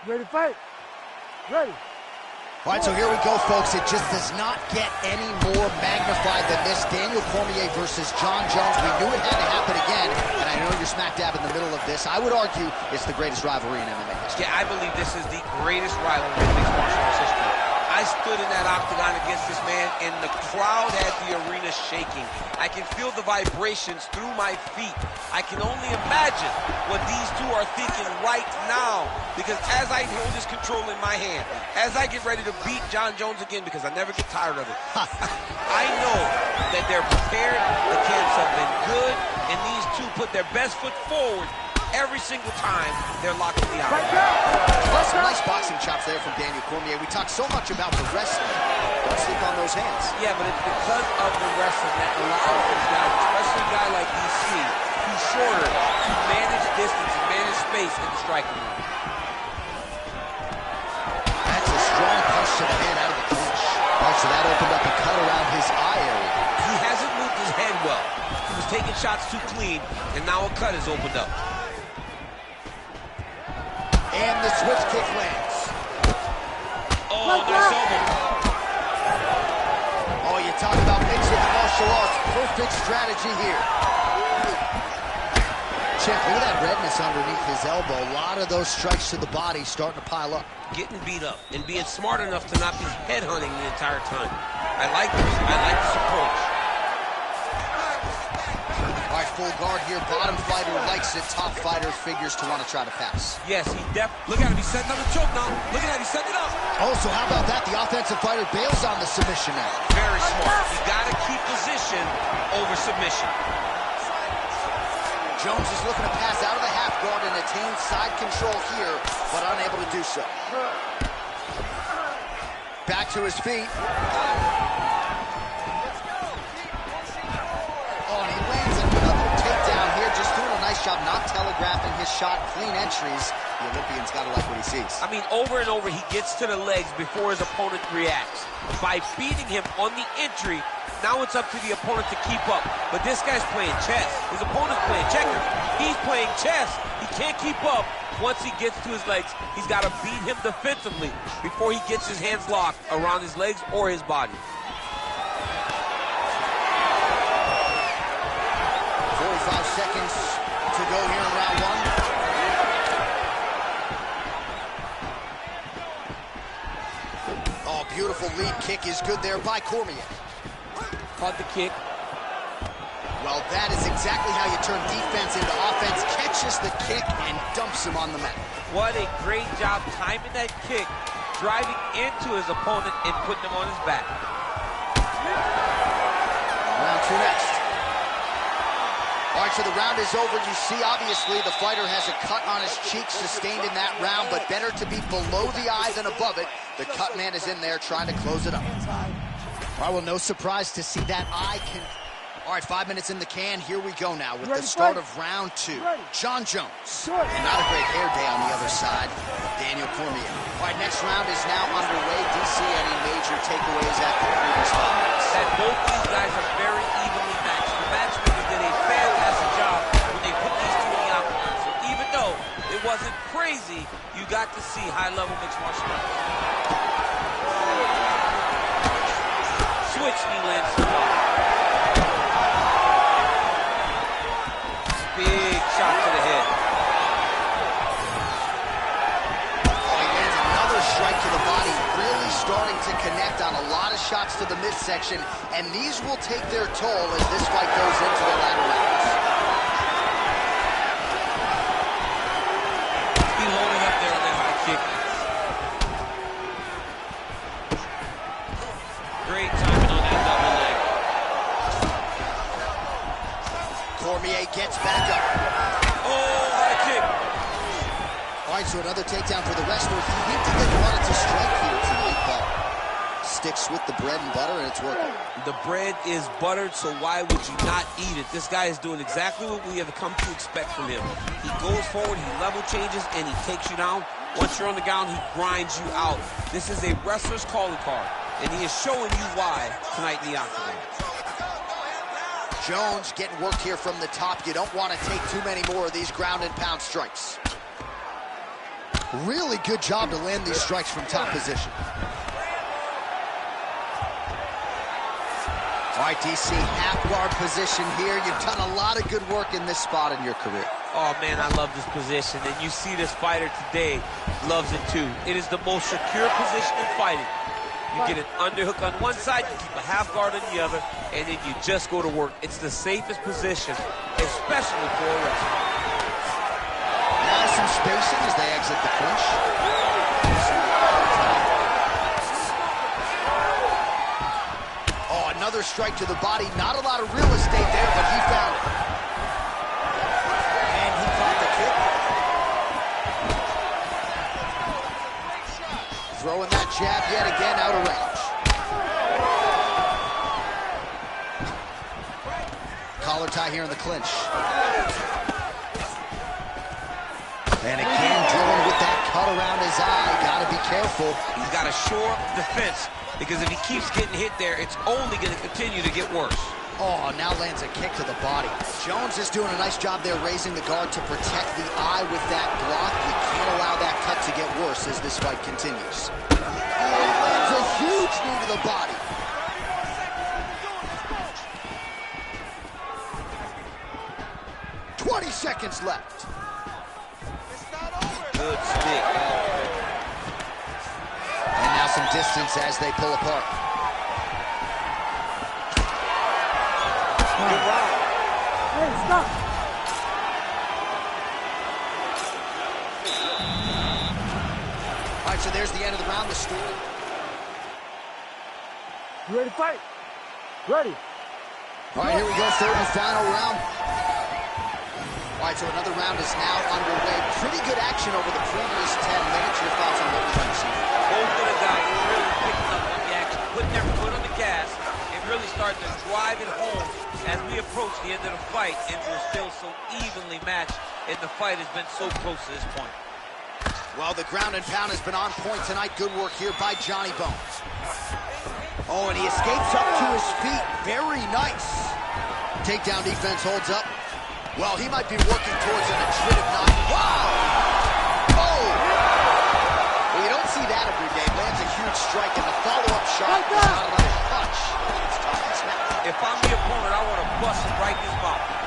Ready to fight? Ready. All right, so here we go, folks. It just does not get any more magnified than this. Daniel Cormier versus Jon Jones. We knew it had to happen again, and I know you're smack dab in the middle of this. I would argue it's the greatest rivalry in MMA history. Yeah, I believe this is the greatest rivalry in mixed martial arts history. I stood in that octagon against this man, and the crowd had the arena shaking. I can feel the vibrations through my feet. I can only imagine what these two are thinking right now, because as I hold this control in my hand, as I get ready to beat Jon Jones again, because I never get tired of it, I know that they're prepared, the camps have been good, and these two put their best foot forward every single time they're locked in the octagon. Some nice boxing chops there from Daniel Cormier. We talk so much about the wrestling. Don't sleep on those hands. Yeah, but it's because of the wrestling that allows these guys, especially a guy like DC, who's shorter, to manage distance and manage space in the striking room. That's a strong punch to the head out of the clinch. All right, so that opened up a cut around his eye area. He hasn't moved his head well. He was taking shots too clean, and now a cut has opened up. And the switch kick lands. Oh, nice elbow. Oh, you talk about mixing the martial arts. Perfect strategy here. Check, look at that redness underneath his elbow. A lot of those strikes to the body starting to pile up. Getting beat up and being smart enough to not be headhunting the entire time. I like this. I like this approach. All right, full guard here. Bottom fighter likes it. Top fighter figures to want to try to pass. Yes, he look at him. He's setting up a choke now. Look at that. He's setting it up. Oh, so how about that? The offensive fighter bails on the submission now. Very smart. You got to keep position over submission. Jones is looking to pass out of the half guard and attain side control here, but unable to do so. Back to his feet. Job not telegraphing his shot, clean entries. The Olympian's got to like what he sees. I mean, over and over, he gets to the legs before his opponent reacts. By beating him on the entry, now it's up to the opponent to keep up. But this guy's playing chess. His opponent's playing checkers. He's playing chess. He can't keep up. Once he gets to his legs, he's got to beat him defensively before he gets his hands locked around his legs or his body. 45 seconds to go here in round one. Oh, beautiful lead kick is good there by Cormier. Caught the kick. Well, that is exactly how you turn defense into offense. Catches the kick and dumps him on the mat. What a great job timing that kick, driving into his opponent and putting him on his back. Round two next. All right, so the round is over. You see, obviously, the fighter has a cut on his cheek sustained in that round, but better to be below the eye than above it. The cut man is in there trying to close it up. All right, well, no surprise to see that eye can... All right, 5 minutes in the can. Here we go now with the start of round two. Jon Jones. And not a great hair day on the other side. Daniel Cormier. All right, next round is now underway. DC, any major takeaways after the previous 5 minutes? That both these guys are very evenly matched. The matchmakers did a fantastic job when they put these two in the octagon. So even though it wasn't crazy, you got to see high-level mixed martial arts. Switch knee lands to the bottom. Big shot to the head. Oh, he lands another strike to the body, really starting to connect on a lot of shots to the midsection, and these will take their toll as this fight goes into the latter rounds. He's holding up there on that high kick. Great timing on that double leg. Cormier gets back up. Oh, high kick. All right, so another takedown for the wrestler. He hinted that he wanted to strike here tonight, but sticks with the bread and butter, and it's working. The bread is buttered, so why would you not eat it? This guy is doing exactly what we have come to expect from him. He goes forward, he level changes, and he takes you down. Once you're on the ground, he grinds you out. This is a wrestler's calling card, and he is showing you why tonight in the octagon. Jones getting worked here from the top. You don't want to take too many more of these ground and pound strikes. Really good job to land these strikes from top position. All right, DC, half guard position here. You've done a lot of good work in this spot in your career. Oh, man, I love this position. And you see this fighter today loves it, too. It is the most secure position in fighting. You get an underhook on one side, you keep a half guard on the other, and then you just go to work. It's the safest position, especially for a wrestler. Now some spacing as they exit the clinch. Oh, another strike to the body. Not a lot of real estate there, but he found it. And he caught the kick. Throwing that jab yet again out of range. Collar tie here in the clinch. And again, dealing with that cut around his eye. Gotta be careful. He's got to shore up defense, because if he keeps getting hit there, it's only going to continue to get worse. Oh, now lands a kick to the body. Jones is doing a nice job there raising the guard to protect the eye with that block. You can't allow that cut to get worse as this fight continues. Oh, he lands a huge knee to the body. "20 seconds left. Good stick. And now some distance as they pull apart. Good round. Hey, stop. All right, so there's the end of the round. The story. You ready to fight? Ready. All right, here we go. Third and final round. All right, so another round is now underway. Pretty good action over the previous 10 minutes. Your thoughts on what we've been seeing? Both of the guys are really picking up on the action, putting their foot on the gas, and really starting to drive it home as we approach the end of the fight, and we're still so evenly matched, and the fight has been so close to this point. Well, the ground and pound has been on point tonight. Good work here by Johnny Bones. Oh, and he escapes up to his feet. Very nice. Takedown defense holds up. Well, he might be working towards an attritive knock. Wow! Oh! Well, you don't see that every day. Lands a huge strike, and the follow-up shot is not another punch. It's tough to snap. If I'm the opponent, I want to bust him right in his mouth.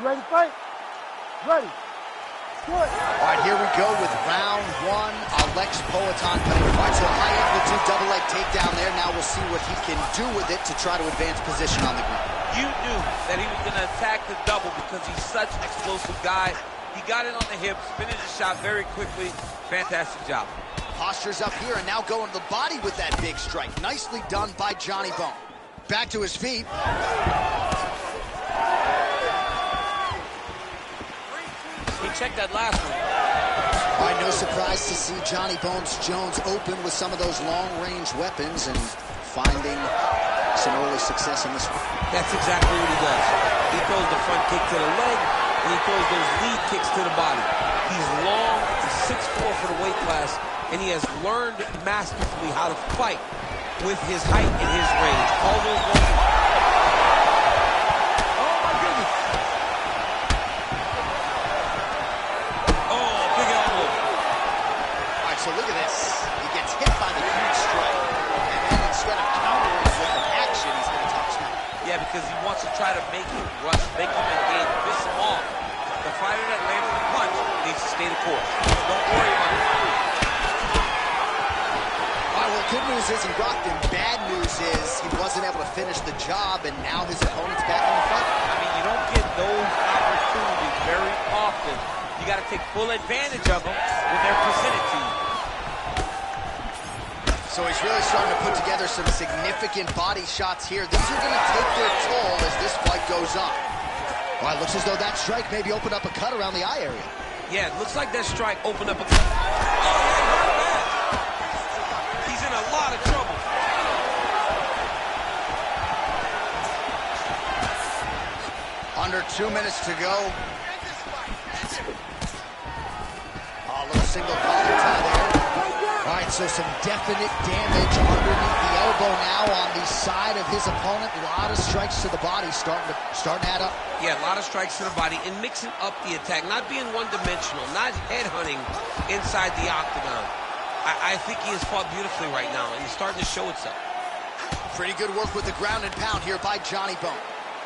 You ready to fight? Ready. Good. All right, here we go with round one. Alex Poatan cutting. All right, so high amplitude double leg takedown there. Now we'll see what he can do with it to try to advance position on the ground. You knew that he was going to attack the double because he's such an explosive guy. He got it on the hips, finished the shot very quickly. Fantastic job. Posture's up here and now going to the body with that big strike. Nicely done by Johnny Bone. Back to his feet. He checked that last one. All right, no surprise to see Johnny Bones Jones open with some of those long-range weapons and finding some early success in this one. That's exactly what he does. He throws the front kick to the leg, and he throws those lead kicks to the body. He's long, he's 6'4" for the weight class, and he has learned masterfully how to fight with his height and his range. All those long... So look at this. He gets hit by the huge strike. And then instead of countering with an action, he because he wants to try to make him rush, make him engage, piss him off. The fighter that lands the punch needs to stay the course. Don't worry about the fight. All right, well, good news is he rocked him. Bad news is he wasn't able to finish the job, and now his opponent's back in the fight. I mean, you don't get those opportunities very often. You got to take full advantage of them when they're presented to you. So he's really starting to put together some significant body shots here. These are going to take their toll as this fight goes on. Well, it looks as though that strike maybe opened up a cut around the eye area. Yeah, it looks like that strike opened up a cut. Oh, yeah, he's in a lot of trouble. Under 2 minutes to go. Oh, a little single collar tie there. All right, so some definite damage underneath the elbow now on the side of his opponent. A lot of strikes to the body starting to add up. Yeah, a lot of strikes to the body and mixing up the attack, not being one-dimensional, not headhunting inside the octagon. I think he has fought beautifully right now, and he's starting to show itself. Pretty good work with the ground and pound here by Johnny Bone.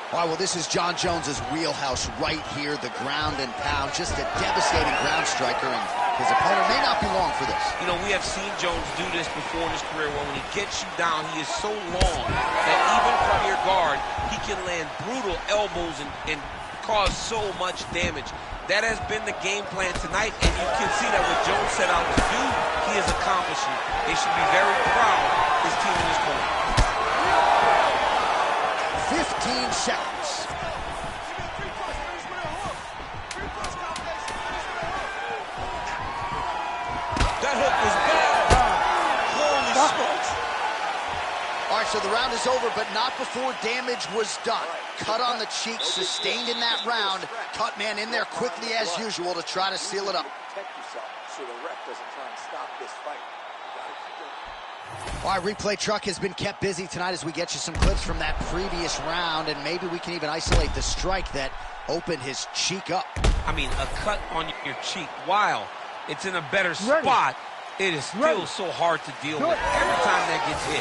All right, well, this is John Jones's wheelhouse right here, the ground and pound. Just a devastating ground striker, and his opponent may not be long for this. You know, we have seen Jones do this before in his career, where when he gets you down, he is so long that even from your guard, he can land brutal elbows and cause so much damage. That has been the game plan tonight, and you can see that what Jones set out to do, he is accomplishing. They should be very proud of his team in his corner. 15 seconds. That hook was bad. Holy smokes. All right, so the round is over, but not before damage was done. Cut on the cheek, sustained in that round. Cut man in there quickly as usual to try to seal it up. Protect yourself so the ref doesn't try and stop this fight. All right, replay truck has been kept busy tonight as we get you some clips from that previous round, and maybe we can even isolate the strike that opened his cheek up. I mean, a cut on your cheek, while it's in a better spot, it is still so hard to deal with. Every time that gets hit,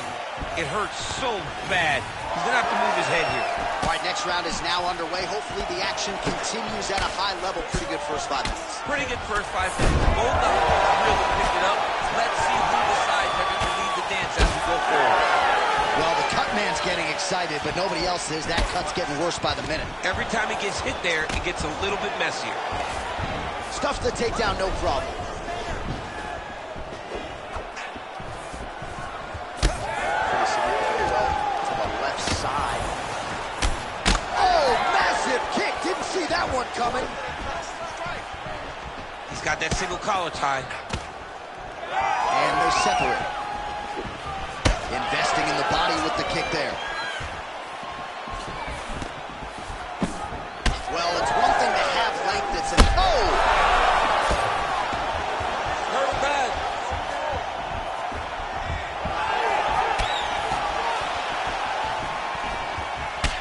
it hurts so bad. He's going to have to move his head here. All right, next round is now underway. Hopefully the action continues at a high level. Pretty good first 5 minutes. Pretty good first 5 minutes. Both of them really picked it up. Let's see who decides they're going to lead the dance as we go forward. Well, the cut man's getting excited, but nobody else is. That cut's getting worse by the minute. Every time he gets hit there, it gets a little bit messier. Stuffs the takedown, no problem. Pretty significant blow to the left side. Oh, massive kick. Didn't see that one coming. He's got that single collar tie. And they're separate. Investing in the body with the kick there. Well, it's one thing to have length. It's an Hurt bad.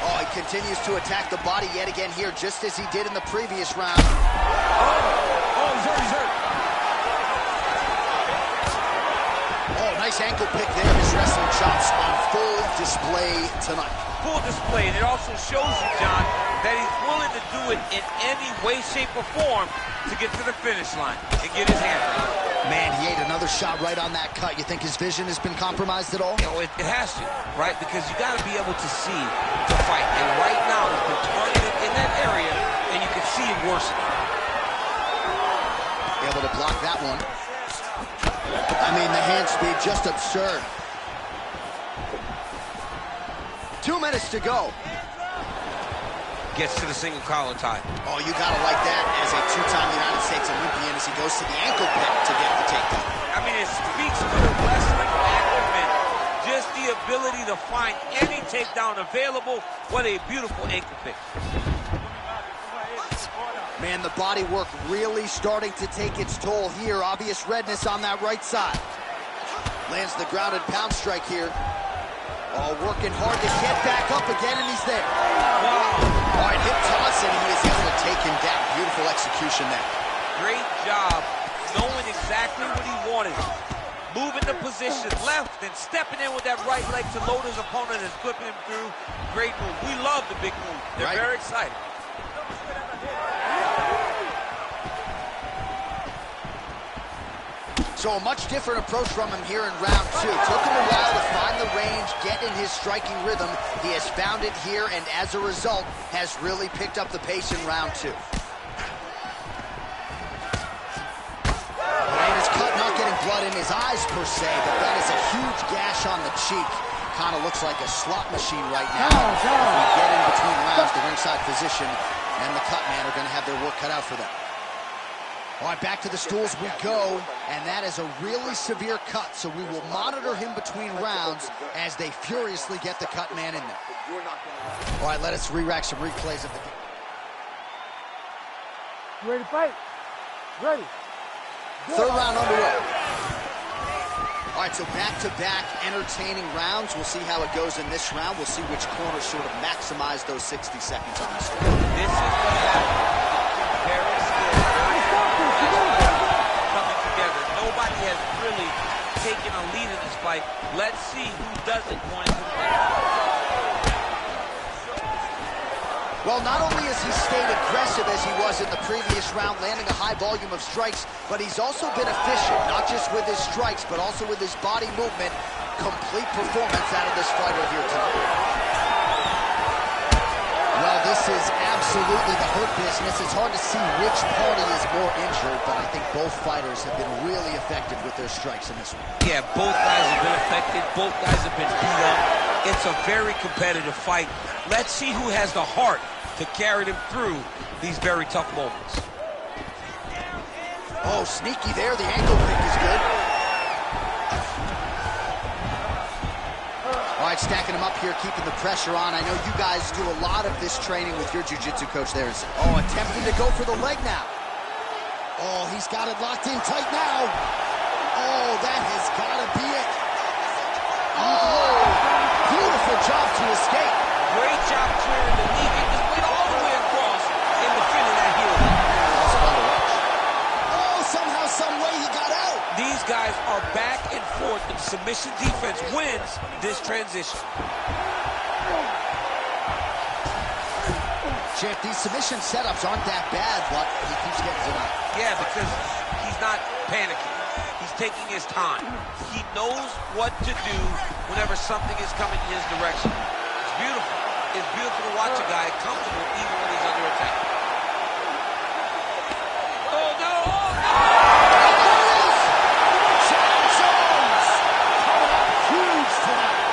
Oh, he continues to attack the body yet again here, just as he did in the previous round. Oh, he's hurt. Oh, nice ankle pick there. His wrestling chops on full display tonight. Full display, and it also shows you, John, that he's willing to do it in any way, shape, or form to get to the finish line and get his hands on it. Man, he ate another shot right on that cut. You think his vision has been compromised at all? You know, it has to, right? Because you got to be able to see to fight. And right now, he's been targeted in that area, and you can see it worsening. Able to block that one. I mean, the hand speed, just absurd. 2 minutes to go. Gets to the single collar tie. Oh, you gotta like that as a two-time United States Olympian as he goes to the ankle pick to get the takedown. I mean, it speaks to the wrestling acumen. Just the ability to find any takedown available. What a beautiful ankle pick. Man, the body work really starting to take its toll here. Obvious redness on that right side. Lands the ground and pound strike here. Oh, working hard to get back up again, and he's there. Wow. All right, hip toss, and he is able to take him down. Beautiful execution there. Great job knowing exactly what he wanted. moving the position left and stepping in with that right leg to load his opponent and flipping him through. Great move. We love the big move. They're very excited. So a much different approach from him here in round 2. Took him a while to find the range, get in his striking rhythm. He has found it here, and as a result, has really picked up the pace in round 2. And his cut not getting blood in his eyes per se, but that is a huge gash on the cheek. Kind of looks like a slot machine right now. If we get in between rounds, the ringside physician and the cut man are going to have their work cut out for them. All right, back to the stools we go, and that is a really severe cut, so we will monitor him between rounds as they furiously get the cut man in there. All right, let us re-rack some replays of the game. You ready to fight? Ready. Third round underway. All right, so back-to-back entertaining rounds. We'll see how it goes in this round. We'll see which corner sort of maximize those 60 seconds on the screen. This is what happens. Very skilled, coming together. Nobody has really taken a lead in this fight. Let's see who doesn't going into the next. Well, not only has he stayed aggressive as he was in the previous round, landing a high volume of strikes, but he's also been efficient, not just with his strikes, but also with his body movement. Complete performance out of this fighter here tonight. Well, this is absolutely the hurt business. It's hard to see which party is more injured, but I think both fighters have been really effective with their strikes in this one. Yeah, both guys have been affected. Both guys have been beat up. It's a very competitive fight. Let's see who has the heart to carry them through these very tough moments. Oh, sneaky there. The ankle kick is good. All right, stacking him up here, keeping the pressure on. I know you guys do a lot of this training with your jiu-jitsu coach there. Oh, attempting to go for the leg now. Oh, he's got it locked in tight now. Oh, that has got to be it. Oh, beautiful job to escape. Great job clearing the knee. Get this weight all the way across and defending that heel. Oh, somehow, some way he got out. These guys are back and forth, and submission defense wins this transition. Champ, these submission setups aren't that bad, but he keeps getting to that. Yeah, because he's not panicking. He's taking his time. He knows what to do whenever something is coming in his direction. It's beautiful. It's beautiful to watch a guy comfortable even when he's under attack. Oh, no! Oh, no! Huge tonight.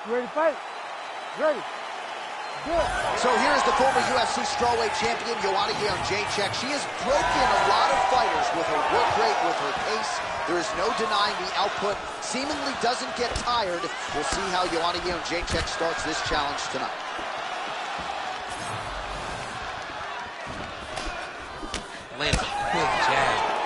You ready to fight? Ready. Good. So here's the former UFC strawweight champion, Joanna Jędrzejczyk. She has broken a lot of fighters with her work rate, with her pace. There is no denying the output. Seemingly doesn't get tired. We'll see how Joanna Jędrzejczyk starts this challenge tonight. Lands a quick jab.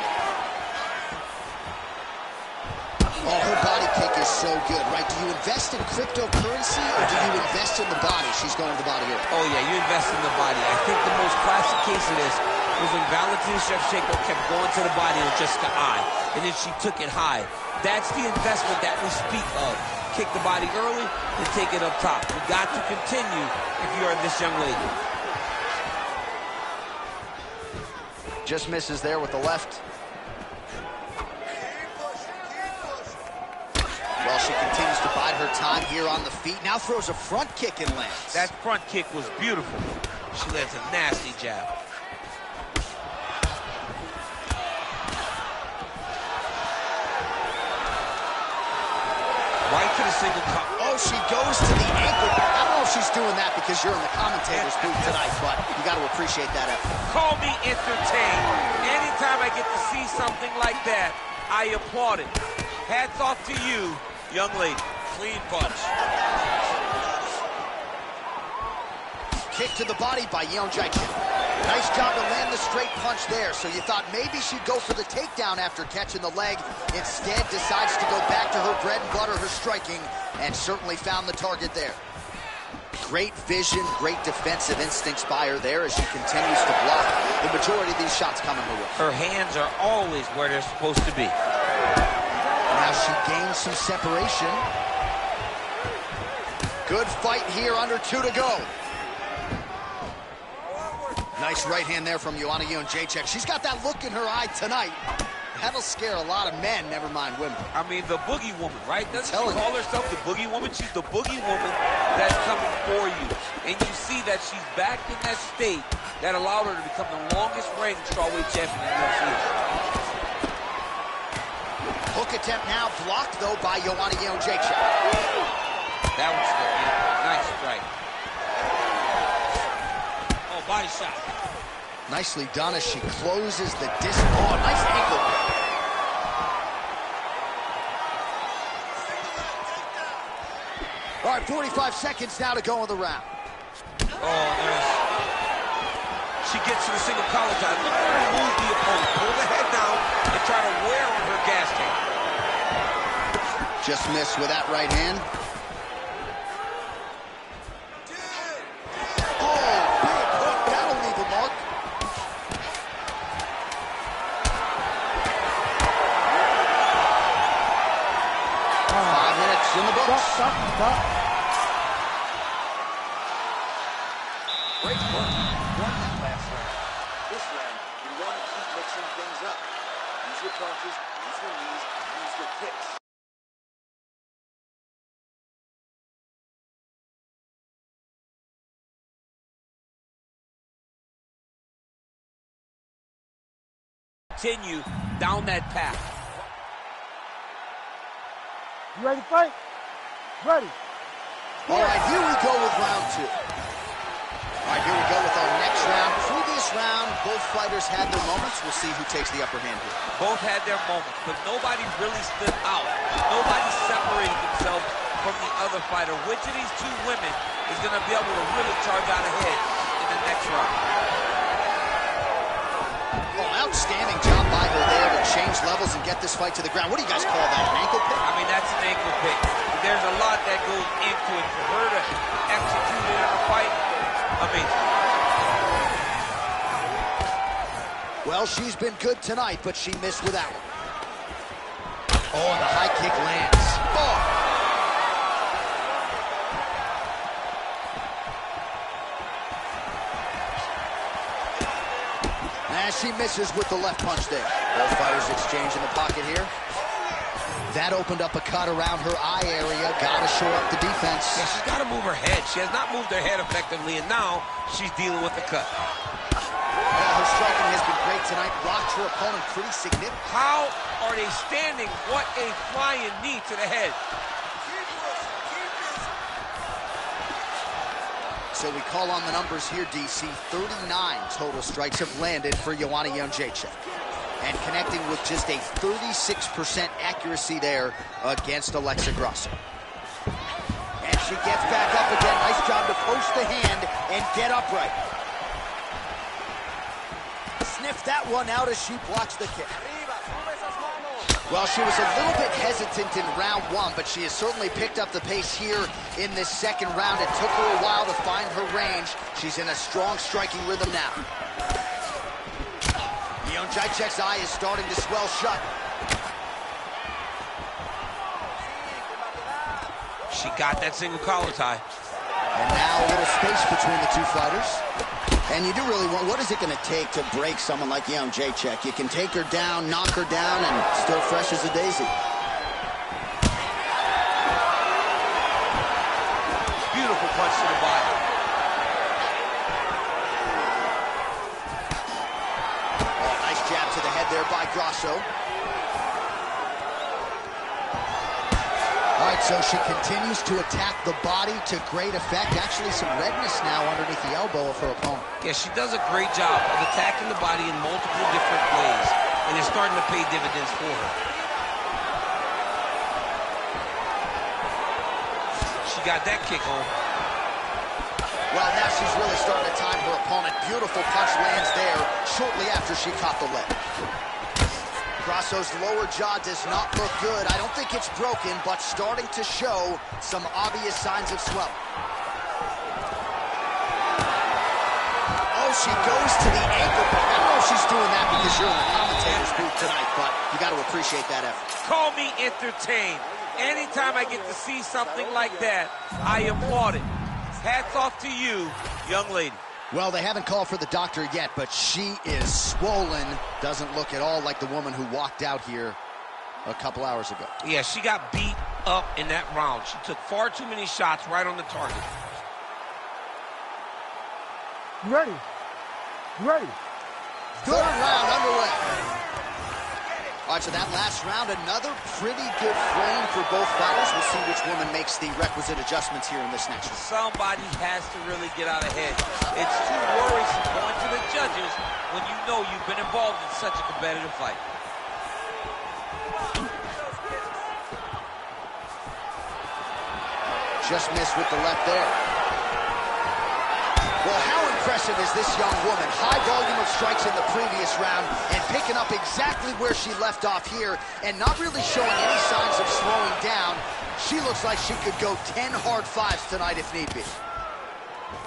Oh, her body kick is so good, right? Do you invest in cryptocurrency or do you invest in the body? She's going to the body here. Oh, yeah, you invest in the body. I think the most classic case of this was when Valentina Shevchenko kept going to the body on Jessica Eye, and then she took it high. That's the investment that we speak of. Kick the body early and take it up top. You got to continue if you are this young lady. Just misses there with the left. Well, she continues to bide her time here on the feet. Now throws a front kick and lands. That front kick was beautiful. She lands a nasty jab. Right to the single cup. Oh, she goes to the ankle. I don't know if she's doing that because you're in the commentator's booth tonight, but you got to appreciate that effort. Call me entertained. Anytime I get to see something like that, I applaud it. Hats off to you, young lady. Clean punch. Kick to the body by Jędrzejczyk. Nice job to land the straight punch there. So you thought maybe she'd go for the takedown after catching the leg. Instead, decides to go back to her bread and butter, her striking, and certainly found the target there. Great vision, great defensive instincts by her there as she continues to block the majority of these shots coming her way. Her hands are always where they're supposed to be. Now she gains some separation. Good fight here, under 2 to go. Nice right hand there from Joanna Jędrzejczyk. She's got that look in her eye tonight. That'll scare a lot of men, never mind women. I mean, the boogie woman, right? Doesn't she call herself the boogie woman? She's the boogie woman that's coming for you. And you see that she's back in that state that allowed her to become the longest-reigning strawweight champion in the UFC. Hook attempt now blocked, though, by Joanna Jędrzejczyk. That was good. Nice strike. Oh, body shot. Nicely done as she closes the distance. Oh, nice ankle. All right, 45 seconds now to go in the round. Oh, nice. She gets to the single collar tie. Look for her to move the opponent. Pull the head down and try to wear on her gas tank. Just missed with that right hand. In the books. Stop. Great work. Won that last round. This round, you want to keep mixing things up. Use your punches, use your knees, use your kicks. Continue down that path. You ready to fight? Ready. All right, here we go with round 2. All right, here we go with our next round. Previous round, both fighters had their moments. We'll see who takes the upper hand here. Both had their moments, but nobody really stood out. Nobody separated themselves from the other fighter. Which of these two women is going to be able to really charge out ahead in the next round? Oh, outstanding job by her there to change levels and get this fight to the ground. What do you guys call that, an ankle pick? I mean, that's an ankle pick. There's a lot that goes into it. For her to execute it in a fight, amazing. Well, she's been good tonight, but she missed with that one. Oh, and the high kick lands. Oh! And she misses with the left punch there. Both fighters exchange in the pocket here. That opened up a cut around her eye area. Got to shore up the defense. Yeah, she's got to move her head. She has not moved her head effectively, and now she's dealing with the cut. Well, her striking has been great tonight. Rocked her opponent pretty significant. How are they standing? What a flying knee to the head. So we call on the numbers here, DC. 39 total strikes have landed for Joanna Jędrzejczyk. And connecting with just a 36% accuracy there against Alexa Grasso. And she gets back up again. Nice job to post the hand and get upright. Sniff that one out as she blocks the kick. Well, she was a little bit hesitant in round one, but she has certainly picked up the pace here in this second round. It took her a while to find her range. She's in a strong striking rhythm now. Jędrzejczyk's eye is starting to swell shut. She got that single collar tie. And now a little space between the two fighters. And you do really want, what is it going to take to break someone like Jędrzejczyk? You can take her down, knock her down, and still fresh as a daisy. Beautiful punch to the body. Oh, nice jab to the head there by Grasso. All right, so she continues to attack the body to great effect. Actually, some redness now underneath the elbow of her opponent. Yeah, she does a great job of attacking the body in multiple different ways, and it's starting to pay dividends for her. She got that kick on. Well, now she's really starting to time her opponent. Beautiful punch lands there shortly after she caught the leg. Grasso's lower jaw does not look good. I don't think it's broken, but starting to show some obvious signs of swelling. Oh, she goes to the ankle. I don't know if she's doing that because you're in the commentator's booth tonight, but you got to appreciate that effort. Call me entertained. Anytime I get to see something like that, I applaud it. Hats off to you, young lady. Well, they haven't called for the doctor yet, but she is swollen. Doesn't look at all like the woman who walked out here a couple hours ago. Yeah, she got beat up in that round. She took far too many shots right on the target. You ready? You ready? Third round underway. All right, so that last round, another pretty good frame for both fighters. We'll see which woman makes the requisite adjustments here in this next round. Somebody has to really get out ahead. It's too worrisome going to the judges when you know you've been involved in such a competitive fight. Just missed with the left there. Well, how impressive is this young woman? High volume of strikes in the previous round and picking up exactly where she left off here and not really showing any signs of slowing down. She looks like she could go 10 hard fives tonight if need be.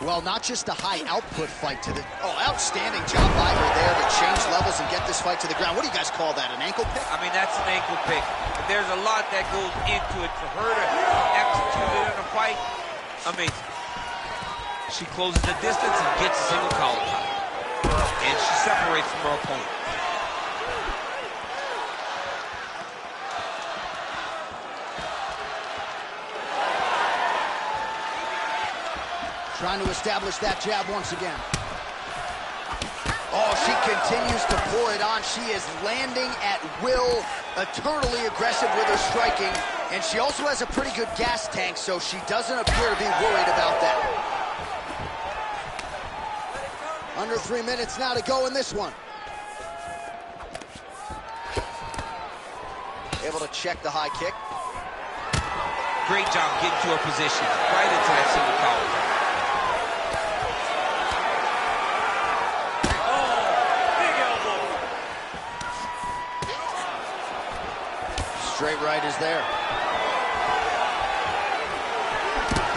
Well, not just a high output fight to the... Oh, outstanding job by her there to change levels and get this fight to the ground. What do you guys call that, an ankle pick? I mean, that's an ankle pick. But there's a lot that goes into it for her to execute it in a fight. Amazing. She closes the distance and gets a single collar tie. And she separates from her opponent. Trying to establish that jab once again. Oh, she continues to pour it on. She is landing at will, eternally aggressive with her striking. And she also has a pretty good gas tank, so she doesn't appear to be worried about that. Under 3 minutes now to go in this one. Able to check the high kick. Great job getting to her position, right into that single collar. Oh, big elbow. Straight right is there.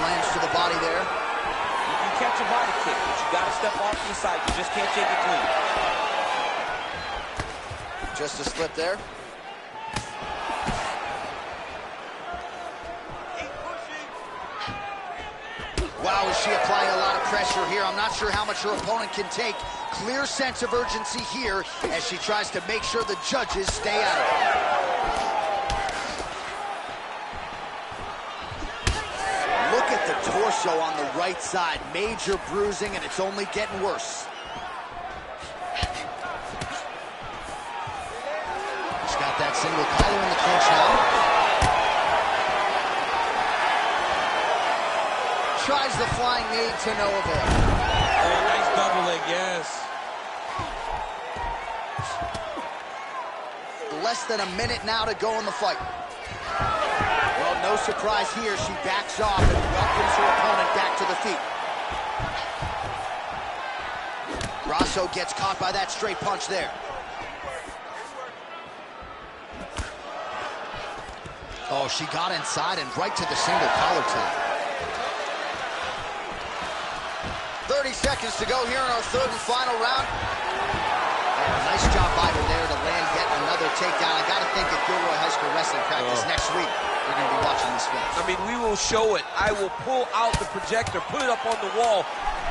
Lands to the body there. You can catch a body kick, but you got to step off to the side. You just can't take it clean. Just a slip there. Wow, is she applying a lot of pressure here? I'm not sure how much her opponent can take. Clear sense of urgency here as she tries to make sure the judges stay out of it. Look at the torso on the right side. Major bruising, and it's only getting worse. She's got that single collar in the clinch now. Tries Tries the flying knee to no avail. Oh, nice double leg, yes. Less than a minute now to go in the fight. Well, no surprise here. She backs off and welcomes her opponent back to the feet. Grasso gets caught by that straight punch there. Oh, she got inside and right to the single collar tie. 30 seconds to go here in our third and final round. Nice job by her there to land yet another takedown. I got to think at Gilroy High School Wrestling Practice next week, we're going to be watching this finish. I mean, we will show it. I will pull out the projector, put it up on the wall.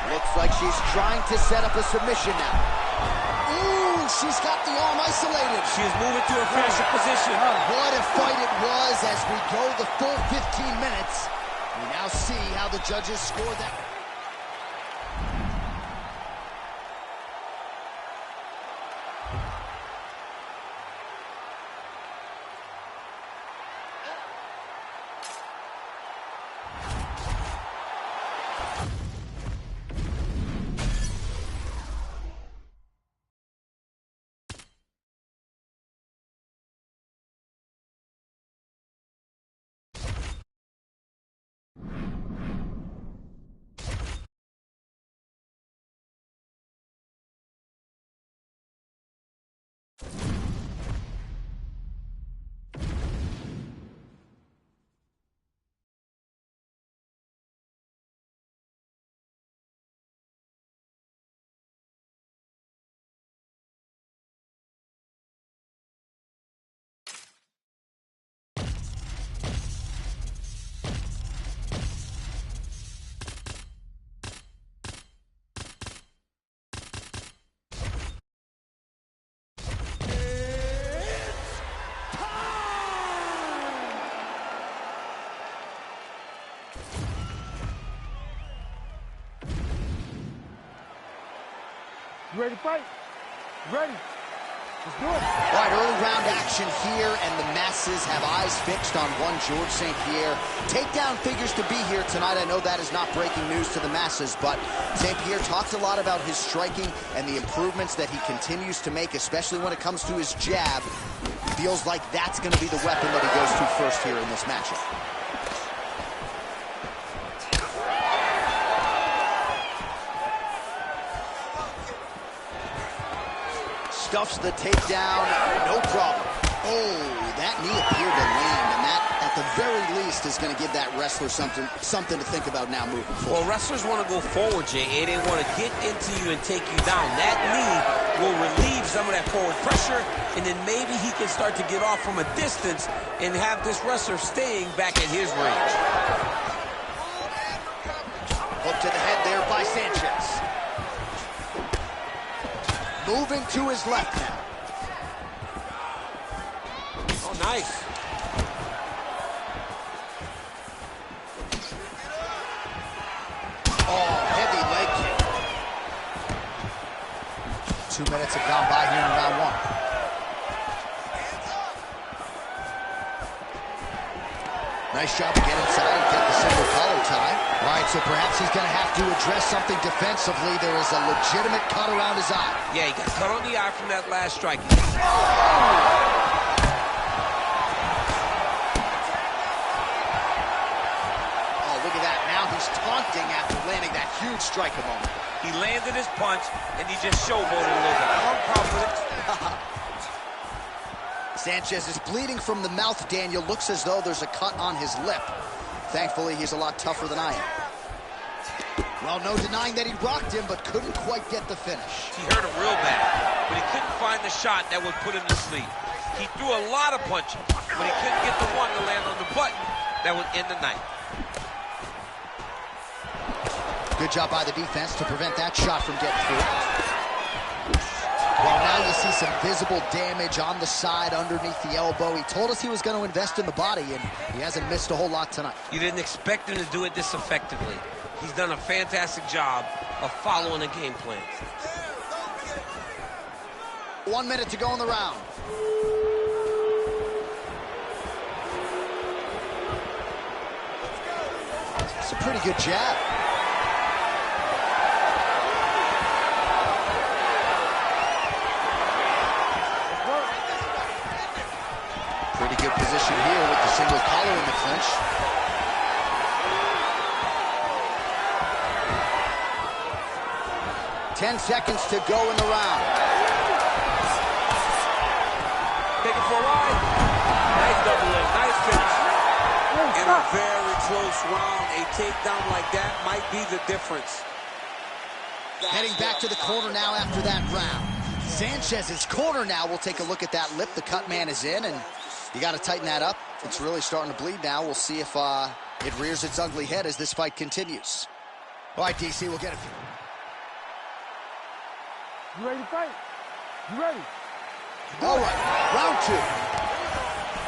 Looks like she's trying to set up a submission now. Ooh, she's got the arm isolated. She is moving to her finisher position. What a fight it was as we go the full 15 minutes. We now see how the judges scored that. You ready to fight? Ready. Let's do it. All right, early round action here, and the masses have eyes fixed on one George St. Pierre. Takedown figures to be here tonight. I know that is not breaking news to the masses, but St. Pierre talked a lot about his striking and the improvements that he continues to make, especially when it comes to his jab. Feels like that's going to be the weapon that he goes to first here in this matchup. Stuffs the takedown, no problem. Oh, that knee appeared to land, and that, at the very least, is going to give that wrestler something to think about now moving forward. Well, wrestlers want to go forward, Jay. They want to get into you and take you down. That knee will relieve some of that forward pressure, and then maybe he can start to get off from a distance and have this wrestler staying back at his range. Hook to the head there by Sanchez. Moving to his left now. Oh, nice. Oh, heavy leg kick. 2 minutes have gone by here in round one. Nice job to get inside and get the single collar tie. All right, so perhaps he's going to have to address something defensively. There is a legitimate cut around his eye. Yeah, he got cut on the eye from that last strike. Oh, look at that. Now he's taunting after landing that huge strike a moment. He landed his punch, and he just showboated a little bit. I don't have a problem with it. Sanchez is bleeding from the mouth, Daniel. Looks as though there's a cut on his lip. Thankfully, he's a lot tougher than I am. Well, no denying that he rocked him, but couldn't quite get the finish. He hurt him real bad, but he couldn't find the shot that would put him to sleep. He threw a lot of punches, but he couldn't get the one to land on the button that would end the night. Good job by the defense to prevent that shot from getting through. Well, now you see some visible damage on the side underneath the elbow. He told us he was going to invest in the body, and he hasn't missed a whole lot tonight. You didn't expect him to do it this effectively. He's done a fantastic job of following a game plan. 1 minute to go in the round. It's a pretty good jab. good position here with the single collar in the clinch. Ten seconds to go in the round. Take it for a ride. Nice double leg, nice finish. In a very close round, a takedown like that might be the difference. Heading back to the corner now after that round. Sanchez's corner now. We'll take a look at that lip. The cut man is in, and you got to tighten that up. It's really starting to bleed now. We'll see if it rears its ugly head as this fight continues. All right, DC, we'll get it. You ready to fight? You ready? All right, round two.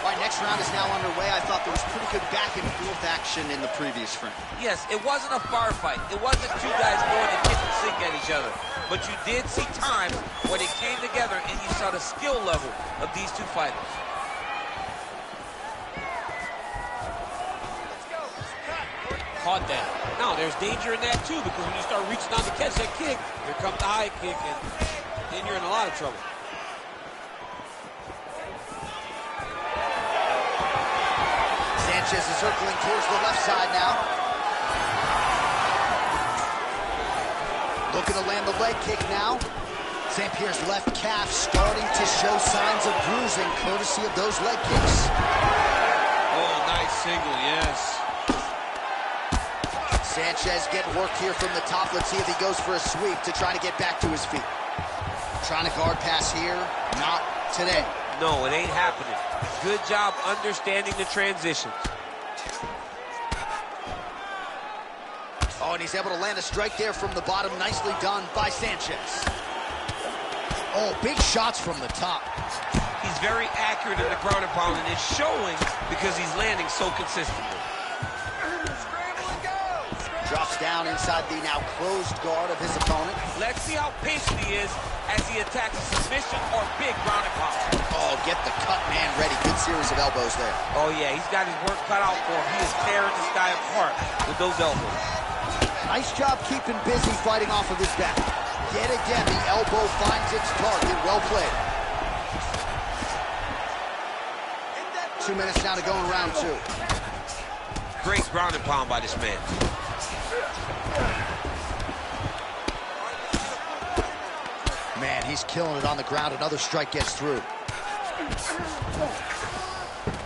All right, next round is now underway. I thought there was pretty good back and forth action in the previous frame. Yes, it wasn't a firefight. It wasn't two guys going to kick and sink at each other. But you did see times when it came together and you saw the skill level of these two fighters. Caught that. Now, there's danger in that, too, because when you start reaching out to catch that kick, here comes the high kick, and then you're in a lot of trouble. Sanchez is circling towards the left side now. Looking to land the leg kick now. St. Pierre's left calf starting to show signs of bruising, courtesy of those leg kicks. Oh, nice single, yes. Sanchez getting work here from the top. Let's see if he goes for a sweep to try to get back to his feet. Trying to guard pass here. Not today. No, it ain't happening. Good job understanding the transitions. Oh, and he's able to land a strike there from the bottom. Nicely done by Sanchez. Oh, big shots from the top. He's very accurate in the ground and pound, and it's showing because he's landing so consistently. Drops down inside the now closed guard of his opponent. Let's see how patient he is as he attacks a submission or big ground and pound. Oh, get the cut man ready. Good series of elbows there. Oh, yeah, he's got his work cut out for him. He is tearing this guy apart with those elbows. Nice job keeping busy fighting off of his back. Yet again, the elbow finds its target. Well played. 2 minutes now to go in round two. Great ground and pound by this man. Man, he's killing it on the ground. Another strike gets through.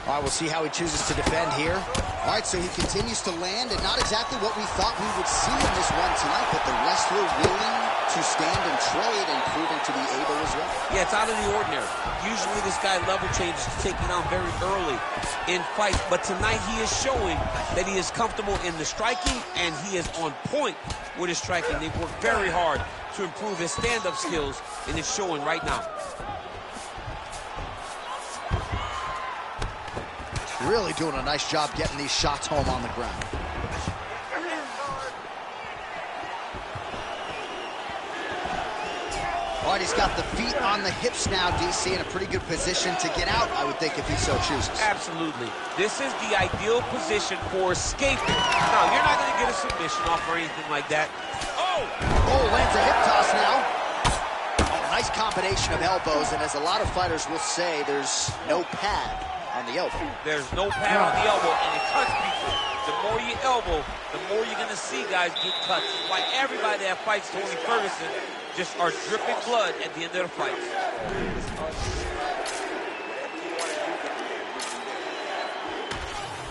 All right, we'll see how he chooses to defend here. All right, so he continues to land, and not exactly what we thought we would see in this one tonight, but the wrestler willing to stand and trade and proving to be able as well. Yeah, it's out of the ordinary. Usually this guy level changes to taking down very early in fights, but tonight he is showing that he is comfortable in the striking, and he is on point with his striking. They've worked very hard to improve his stand-up skills, and it's showing right now. Really doing a nice job getting these shots home on the ground. All right, he's got the feet on the hips now, DC, in a pretty good position to get out, I would think, if he so chooses. Absolutely. This is the ideal position for escaping. Now, you're not going to get a submission off or anything like that. Oh! Oh, lands a hip toss now. Oh, nice combination of elbows, and as a lot of fighters will say, there's no pad on the elbow. There's no pad on the elbow, and it cuts people. The more you elbow, the more you're going to see guys get cut. Like everybody that fights Tony Ferguson just are dripping blood at the end of the fight.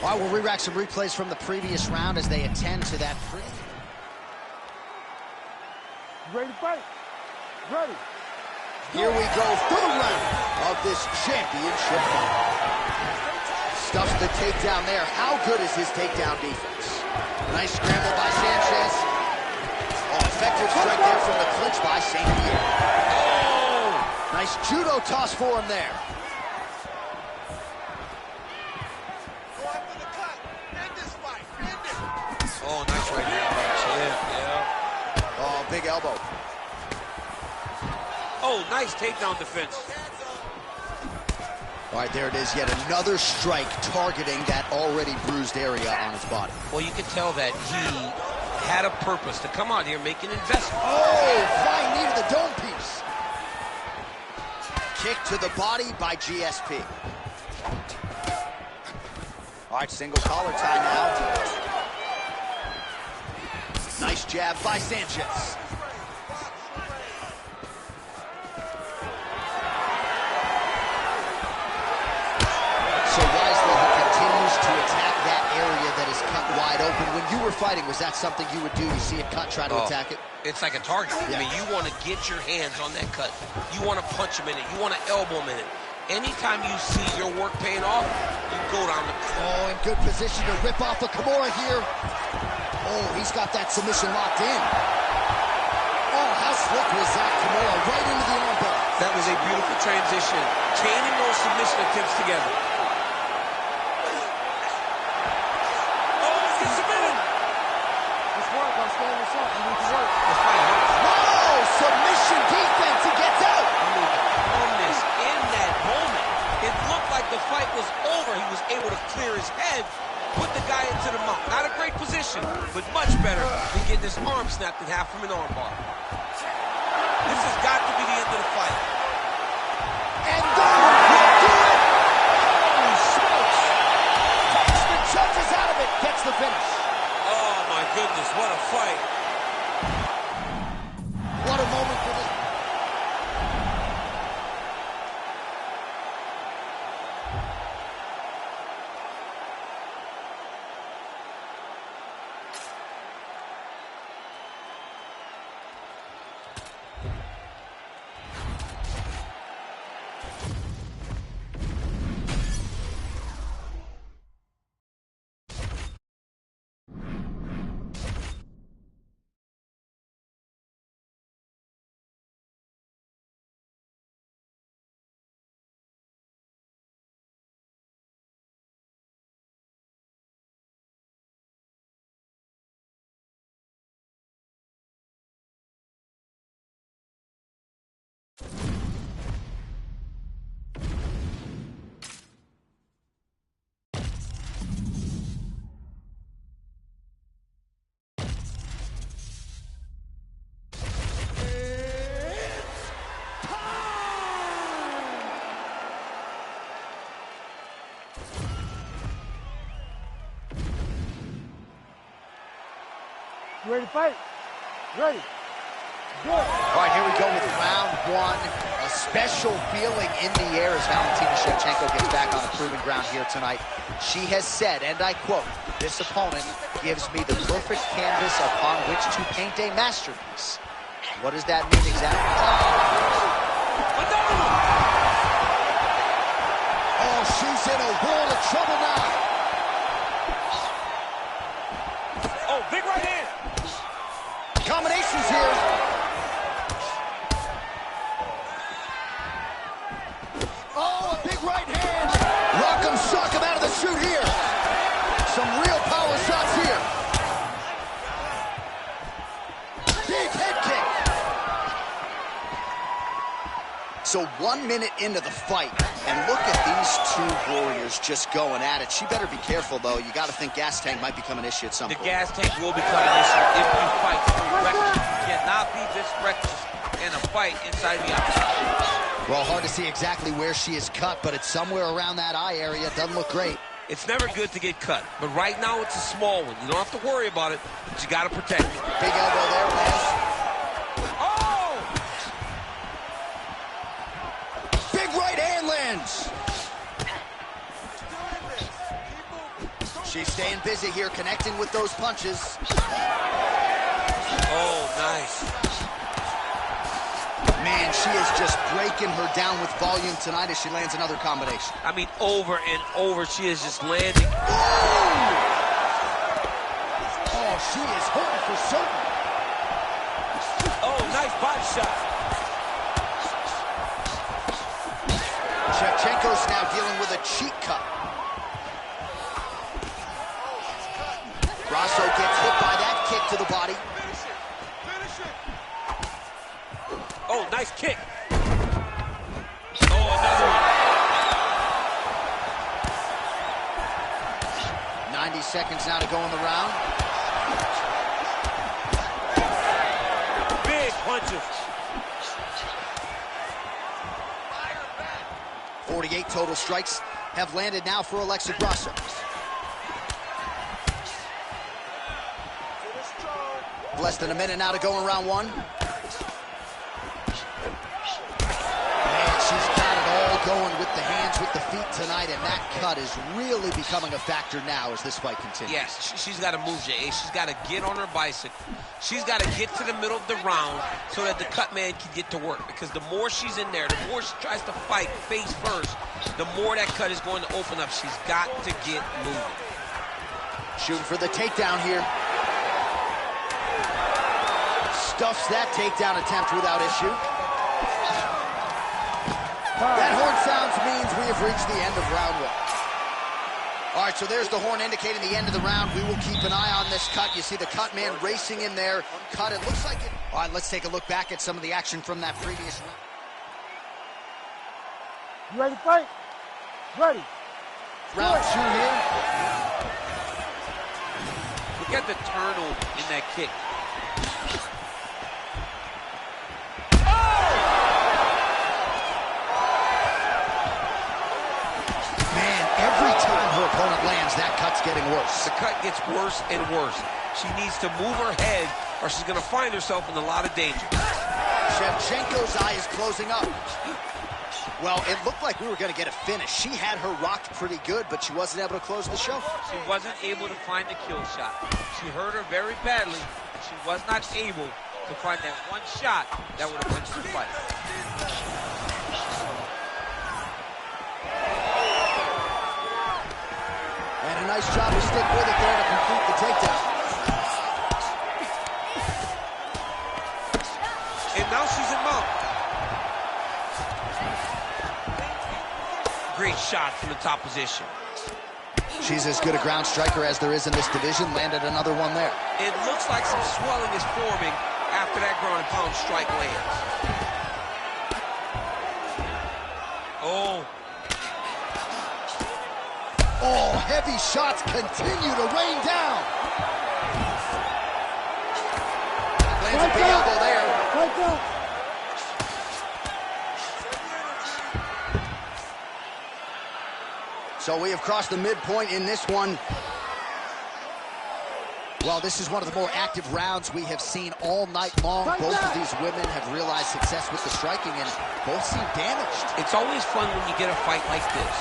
All right, we'll re-rack some replays from the previous round as they attend to that. You ready to fight? Ready. Here we go, third round of this championship fight. Stuffs the takedown there. How good is his takedown defense? Nice scramble by Sanchez. Oh, effective strike there from the clinch by St. Pierre. Oh! Nice judo toss for him there. Oh, nice right hand. Yeah. Oh, big elbow. Oh, nice takedown defense. All right, there it is, yet another strike targeting that already bruised area on his body. Well, you can tell that he had a purpose to come out here, make an investment. Oh, flying knee to the dome piece. Kick to the body by GSP. All right, single collar tie now. Nice jab by Sanchez. So wisely, he continues to attack that area that is cut wide open. When you were fighting, was that something you would do? You see it cut, try to attack it? It's like a target. Yeah. I mean, you want to get your hands on that cut. You want to punch him in it. You want to elbow him in it. Anytime you see your work paying off, you go down the cut. Oh, in good position to rip off a Kimura here. Oh, he's got that submission locked in. Oh, how slick was that Kimura? Right into the armbar. That was a beautiful transition. Chaining those submission attempts together. Oh, let's get submitted. Let's work on standing this up. You need to work. This fight hurts. Whoa, submission defense. He gets out. I mean, the calmness in that moment. It looked like the fight was over. He was able to clear his head, put the guy into the mount. Not a great position, but much better than getting his arm snapped in half from an armbar. This has got to be the end of the fight. And that will do it. Holy smokes. Takes the judges out of it. Gets the finish. Oh, my goodness, what a fight. What a moment for this. You ready to fight? Ready. Good. All right, here we go with round one. A special feeling in the air as Valentina Shevchenko gets back on the proven ground here tonight. She has said, and I quote, "This opponent gives me the perfect canvas upon which to paint a masterpiece." What does that mean exactly? Oh, she's in a world of trouble now. Oh, big right hand. Combinations here. Oh, a big right hand. Rock 'em, sock 'em out of the chute here. Some real power shots here. Big head kick. So 1 minute into the fight, and look at these two warriors just going at it. She better be careful, though. You got to think gas tank might become an issue at some point. The gas tank will become an issue if you fight through reckless. You cannot be this reckless in a fight inside the octagon. Well, hard to see exactly where she is cut, but it's somewhere around that eye area. Doesn't look great. It's never good to get cut, but right now it's a small one. You don't have to worry about it, but you got to protect it. Big elbow there, Les. Oh! Big right hand lands. She's staying busy here, connecting with those punches. Oh, nice. Man, she is just breaking her down with volume tonight as she lands another combination. I mean, over and over, she is just landing. Oh, she is hurting for certain. Oh, nice body shot. Shevchenko's now dealing with a cheek cut. Grasso gets hit by that kick to the body. Oh, nice kick. Oh, another one. 90 seconds now to go in the round. Big punches. 48 total strikes have landed now for Alexa Grasso. Less than a minute now to go in round one. Man, she's got it all going with the hands, with the feet tonight, and that cut is really becoming a factor now as this fight continues. Yes, she's got to move, Jay. She's got to get on her bicycle. She's got to get to the middle of the round so that the cut man can get to work. Because the more she's in there, the more she tries to fight face first, the more that cut is going to open up. She's got to get moving. Shooting for the takedown here. Stuffs that takedown attempt without issue. That horn sounds means we have reached the end of round one. All right, so there's the horn indicating the end of the round. We will keep an eye on this cut. You see the cut man racing in there. Cut, it looks like it. All right, let's take a look back at some of the action from that previous round. You ready to fight? Ready. Round two here. Look at the turnover in that kick. Opponent lands, that cut's getting worse. The cut gets worse and worse. She needs to move her head or she's going to find herself in a lot of danger. Shevchenko's eye is closing up. Well, it looked like we were going to get a finish. She had her rocked pretty good, but she wasn't able to close the show. She wasn't able to find the kill shot. She hurt her very badly. She was not able to find that one shot that would have clinched the fight. And a nice job to stick with it there to complete the takedown. And now she's in mount. Great shot from the top position. She's as good a ground striker as there is in this division. Landed another one there. It looks like some swelling is forming after that ground and pound strike lands. Oh. Oh, heavy shots continue to rain down. Lands a big elbow there. So we have crossed the midpoint in this one. Well, this is one of the more active rounds we have seen all night long. Both of these women have realized success with the striking, and both seem damaged. It's always fun when you get a fight like this,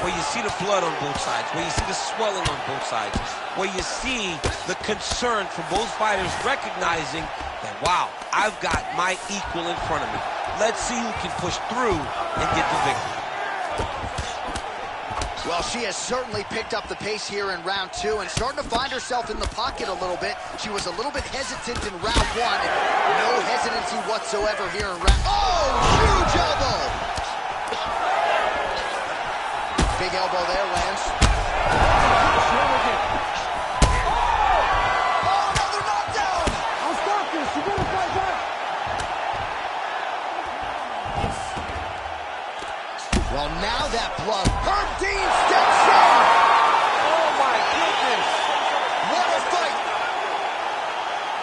where you see the blood on both sides, where you see the swelling on both sides, where you see the concern from both fighters recognizing that, wow, I've got my equal in front of me. Let's see who can push through and get the victory. Well, she has certainly picked up the pace here in round two and starting to find herself in the pocket a little bit. She was a little bit hesitant in round one. No hesitancy whatsoever here in round... Oh, huge elbow! Big elbow there, lands. Oh, another knockdown! I'll stop this. You're gonna fight back. Well, now that blood... Herb Dean steps in! Oh, my goodness! What a fight!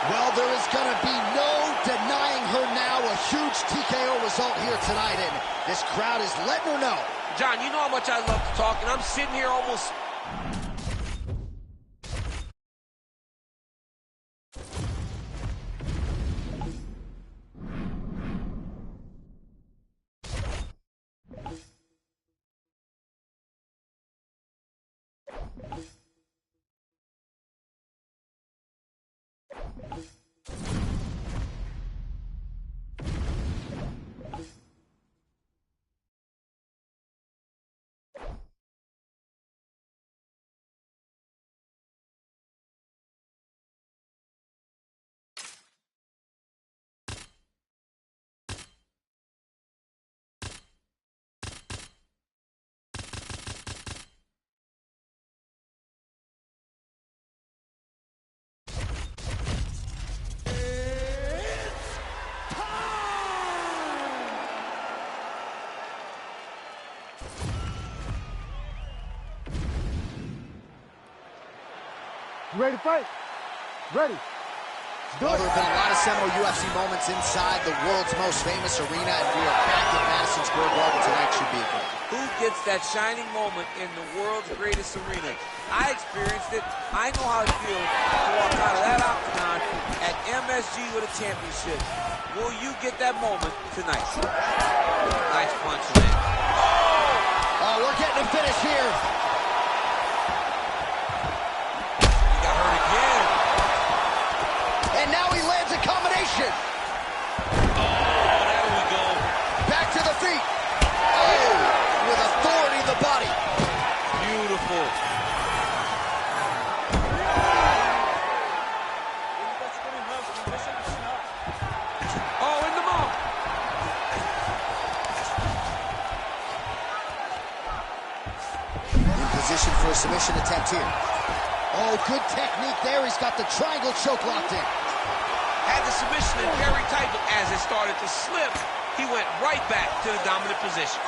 Well, there is going to be no denying her now. A huge TKO result here tonight, and this crowd is letting her know. John, you know how much I love to talk, and I'm sitting here almost... You ready to fight? Ready. Well, there have been a lot of seminal UFC moments inside the world's most famous arena, and we are back at Madison Square Garden tonight. Should be a good one. Who gets It's that shining moment in the world's greatest arena. I experienced it. I know how it feels to walk out of that octagon at MSG with a championship. Will you get that moment tonight? Nice punch, man. Oh, we're getting a finish here. He got hurt again. And now he lands a combination. Oh, there we go. Back to the feet. Oh, with authority in the body. Beautiful. Oh, in the mouth. In position for a submission attempt here. Oh, good technique there. He's got the triangle choke locked in. Had the submission in very tight, but as it started to slip, he went right back to the dominant position.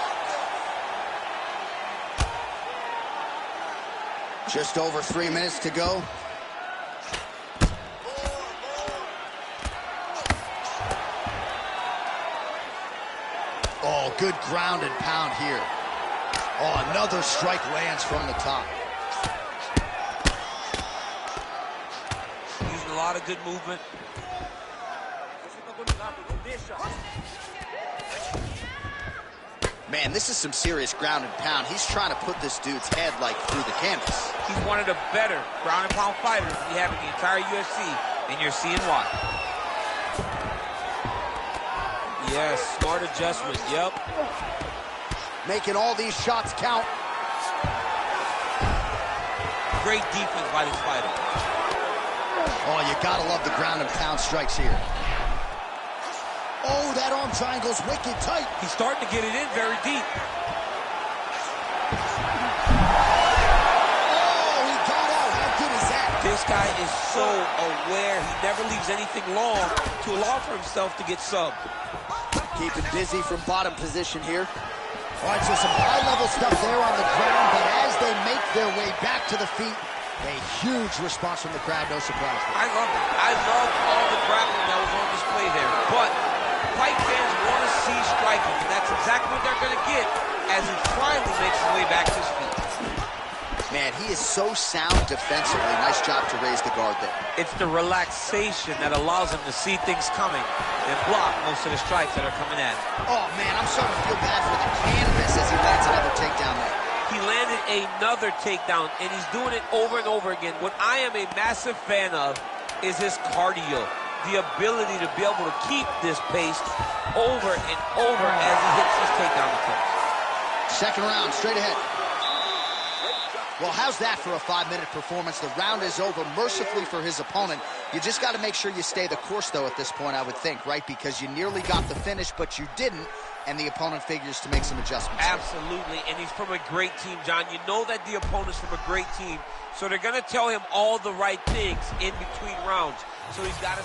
Just over 3 minutes to go. Oh, good ground and pound here. Oh, another strike lands from the top. Using a lot of good movement. Man, this is some serious ground and pound. He's trying to put this dude's head like through the canvas. He's one of the better ground and pound fighters we have in the entire UFC, and you're seeing why. Yes, smart adjustment, yep. Making all these shots count. Great defense by this fighter. Oh, you gotta love the ground and pound strikes here. Oh, that arm triangle's wicked tight. He's starting to get it in very deep. Oh, he got out. How good is that? This guy is so aware. He never leaves anything long to allow for himself to get subbed. Keeping busy from bottom position here. All right, so some high-level stuff there on the ground, but as they make their way back to the feet, a huge response from the crowd, no surprise there. I love it. I love all the grappling that was on display there. But fight fans want to see striking, and that's exactly what they're going to get as he finally makes his way back to his feet. Man, he is so sound defensively. Nice job to raise the guard there. It's the relaxation that allows him to see things coming and block most of the strikes that are coming at him. Oh, man, I'm starting to feel bad for the canvas as he lands another takedown there. He landed another takedown, and he's doing it over and over again. What I am a massive fan of is his cardio, the ability to be able to keep this pace over and over as he hits his takedown attempts. Second round, straight ahead. Well, how's that for a 5-minute performance? The round is over mercifully for his opponent. You just got to make sure you stay the course, though, at this point, I would think, right? Because you nearly got the finish, but you didn't, and the opponent figures to make some adjustments. Absolutely, and he's from a great team, John. You know that the opponent's from a great team, so they're going to tell him all the right things in between rounds. So he's got to...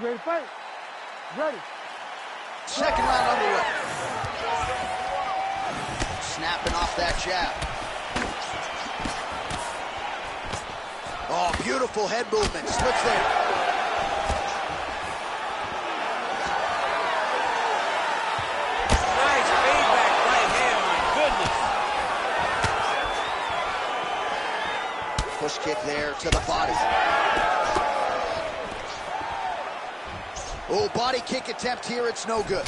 You ready to fight? Ready. Second round underway. Snapping off that jab. Oh, beautiful head movement. Slips there. Nice feedback right hand, my goodness. Push kick there to the body. Oh, body kick attempt here. It's no good.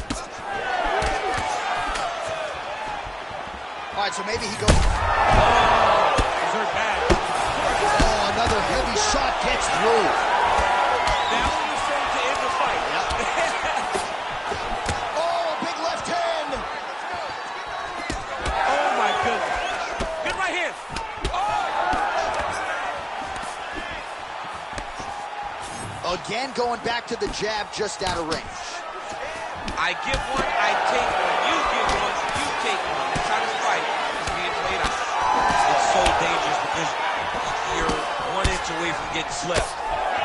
All right, so maybe he goes... Oh, he's hurt bad. Oh, another heavy shot gets through. That one was starting to end the fight. Yep. Oh, a big left hand. Oh, my goodness. Good right hand. Oh! Again, going back to the jab just out of range. I give one, I take one. You give one, you take one. That's how this fight is being played out. It's so dangerous because you're 1 inch away from getting slipped.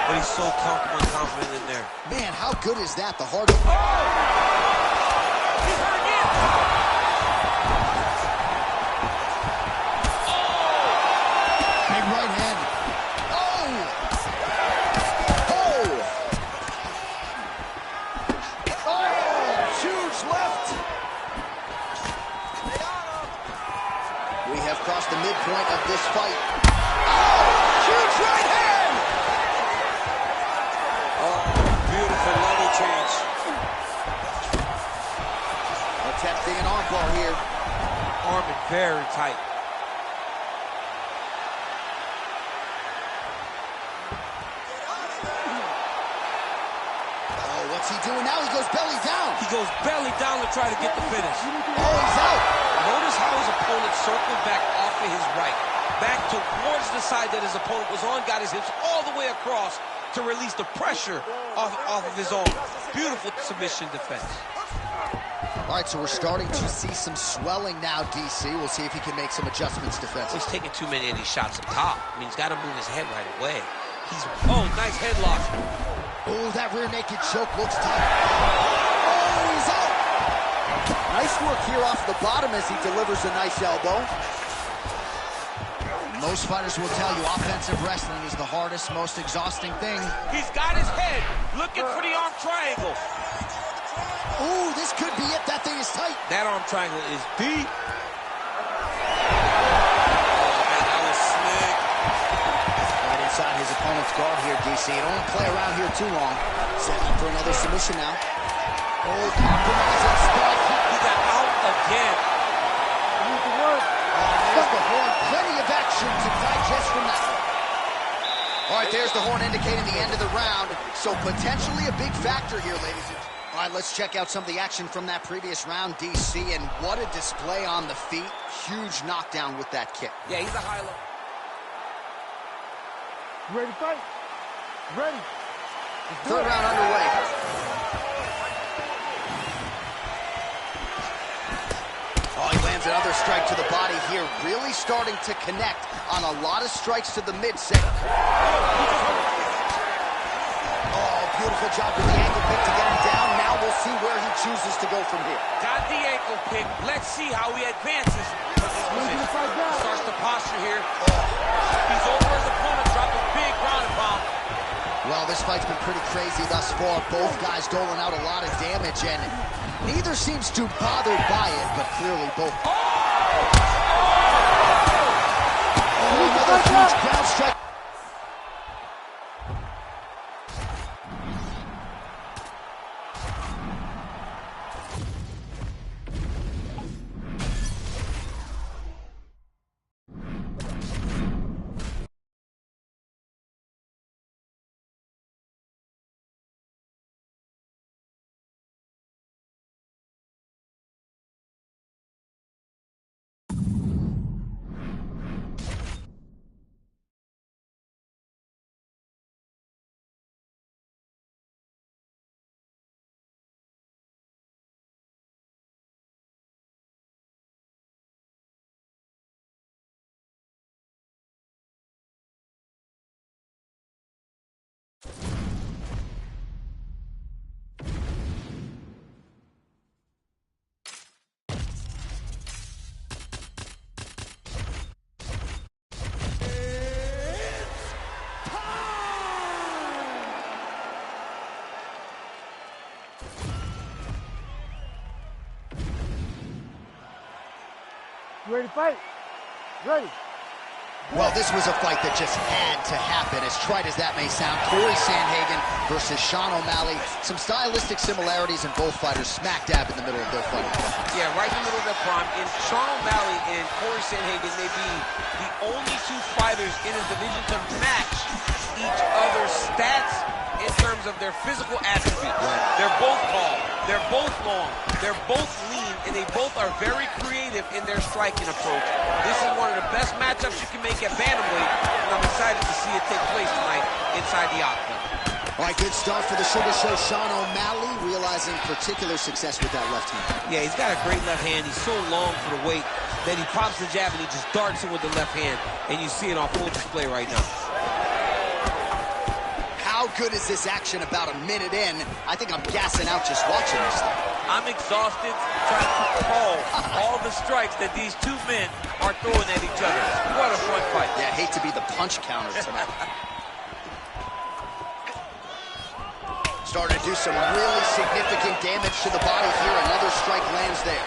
But he's so comfortable and confident in there. Man, how good is that? The heart of... Oh! He's hurt again! Big right hand. Oh! Oh! Oh! Huge left! across the midpoint of this fight. Oh, huge right hand! Oh, beautiful level change. Attempting an armbar here. Arming very tight. What's he doing now? He goes belly down. He goes belly down to try to get the finish. Oh, he's out. Notice how his opponent circled back off of his right. Back towards the side that his opponent was on, got his hips all the way across to release the pressure off of his arm. Beautiful submission defense. All right, so we're starting to see some swelling now, DC. We'll see if he can make some adjustments defensively. He's taking too many of these shots up top. I mean, he's got to move his head right away. Oh, nice headlock. Oh, that rear naked choke looks tight. Oh, he's out. Nice work here off the bottom as he delivers a nice elbow. Most fighters will tell you offensive wrestling is the hardest, most exhausting thing. He's got his head looking for the arm triangle. Oh, this could be it. That thing is tight. That arm triangle is deep. Inside his opponent's guard here, DC. Don't want to play around here too long. Setting up for another submission now. Oh, compromising spike. He got out again. Need to work. There's the horn. Plenty of action to digest from that one. All right, there's the horn indicating the end of the round. So potentially a big factor here, ladies and gentlemen. All right, let's check out some of the action from that previous round, DC. And what a display on the feet. Huge knockdown with that kick. Yeah, he's a high level. Ready to fight? Ready. Third round underway. Oh, he lands another strike to the body here. Really starting to connect on a lot of strikes to the midsection. Oh, beautiful job with the ankle pick to get him down. Now we'll see where he chooses to go from here. Got the ankle pick. Let's see how he advances from this position. Starts the posture here. He's over his opponent, dropping big ground and pound. Well, this fight's been pretty crazy thus far. Both guys doling out a lot of damage, and neither seems too bothered by it, but clearly both. Oh, another huge ground strike. Ready to fight? Ready. Well, this was a fight that just had to happen, as trite as that may sound. Corey Sandhagen versus Sean O'Malley. Some stylistic similarities in both fighters, smack dab in the middle of their fight. Yeah, right in the middle of their prime. And Sean O'Malley and Corey Sandhagen may be the only two fighters in his division to match each other's stats in terms of their physical attributes. Right. They're both tall, they're both long, they're both lean, and they both are very creative in their striking approach. This is one of the best matchups you can make at bantamweight, and I'm excited to see it take place tonight inside the octagon. All right, good start for the Sugar Show. Sean O'Malley realizing particular success with that left hand. Yeah, he's got a great left hand. He's so long for the weight that he pops the jab and he just darts in with the left hand, and you see it on full display right now. How good is this action about a minute in? I think I'm gassing out just watching this thing. I'm exhausted trying to call all the strikes that these two men are throwing at each other. What a fun fight. Yeah, hate to be the punch counter tonight. Starting to do some really significant damage to the body here. Another strike lands there.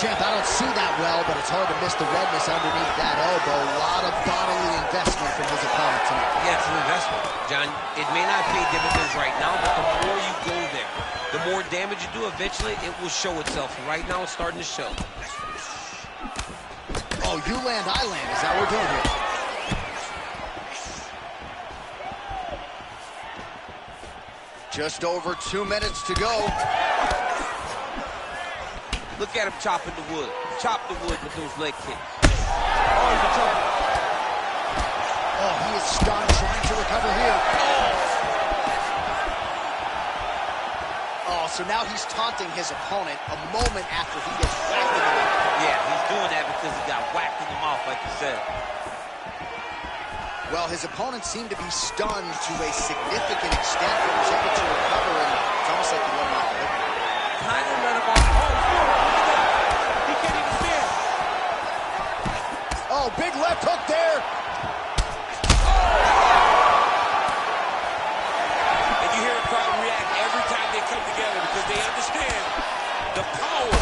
champ, I don't see that well, but it's hard to miss the redness underneath that elbow. A lot of bodily investment from his opponent tonight. Yeah, it's an investment, John. It may not pay dividends right now, but the more you go there, the more damage you do, eventually it will show itself. Right now, it's starting to show. Oh, you land, I land is how we're doing here. Just over 2 minutes to go. Look at him chopping the wood. Chop the wood with those leg kicks. Oh, he's in trouble. Oh, he is stunned, trying to recover here. Oh, so now he's taunting his opponent a moment after he gets whacked in the mouth. Yeah, he's doing that because he got whacked in the mouth, like you said. Well, his opponent seemed to be stunned to a significant extent, but was able to recover, and it's almost like he let him off the hook. Kind of let him off. Oh, he can't even stand. Oh, big left hook there. And you hear a crowd react every time they come together because they understand the power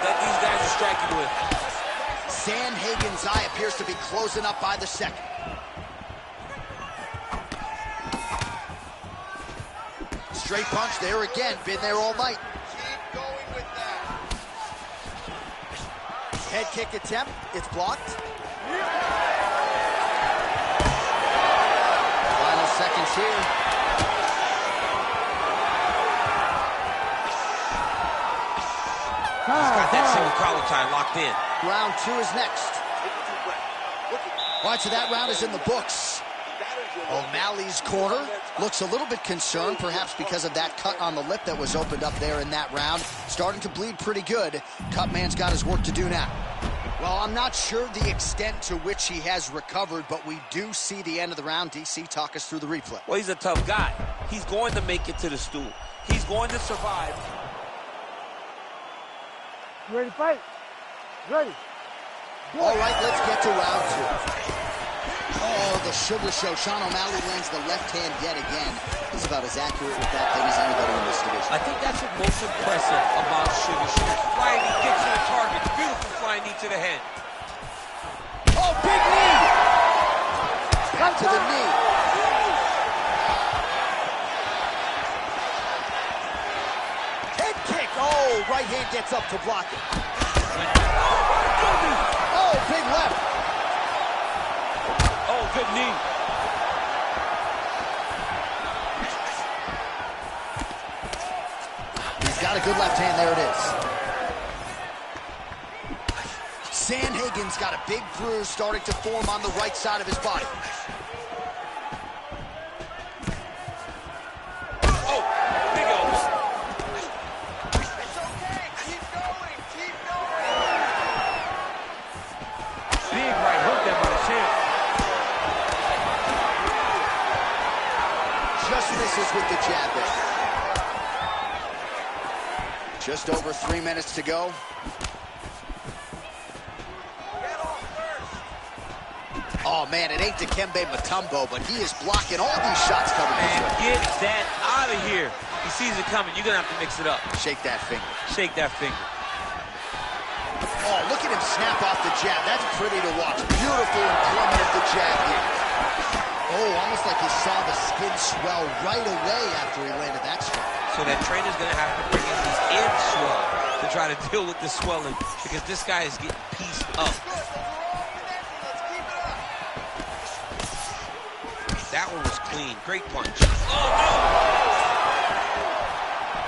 that these guys are striking with. Sandhagen's eye appears to be closing up by the second. Straight punch there again. Been there all night. Keep going with that. Head kick attempt. It's blocked. Final seconds here. He's got that single collar tie locked in. Round 2 is next. All right, so that round is in the books. O'Malley's corner looks a little bit concerned, perhaps because of that cut on the lip that was opened up there in that round. Starting to bleed pretty good. Cutman's got his work to do now. Well, I'm not sure the extent to which he has recovered, but we do see the end of the round. DC, talk us through the replay. Well, he's a tough guy. He's going to make it to the stool. He's going to survive. You ready to fight? Ready. Go. All right, let's get to round 2. Oh, the sugar show. Sean O'Malley lands the left hand yet again. He's about as accurate with that thing as anybody in this division. I think that's what's most impressive about Sugar Show. Flying knee gets to the target. Beautiful flying knee to the head. Oh, big knee! Back to the knee. Head kick. Oh, right hand gets up to block it. Oh, big left. Oh, good knee. He's got a good left hand. There it is. Sandhagen's got a big bruise starting to form on the right side of his body. Oh, big elbow. It's okay. Keep going. Keep going. Big right hook there by the champ. Just misses with the jab there. Just over 3 minutes to go. Oh, man, it ain't Dikembe Mutombo, but he is blocking all these shots coming his Man, way. get that out of here. He sees it coming. You're going to have to mix it up. Shake that finger. Shake that finger. Oh, look at him snap off the jab. That's pretty to watch. Beautiful employment of the jab here. Oh, almost like you saw the skin swell right away after he landed that strike. So that trainer's going to have to bring in the end swell to try to deal with the swelling because this guy is getting pieced up. Let's keep it up. That one was clean. Great punch. Oh, no!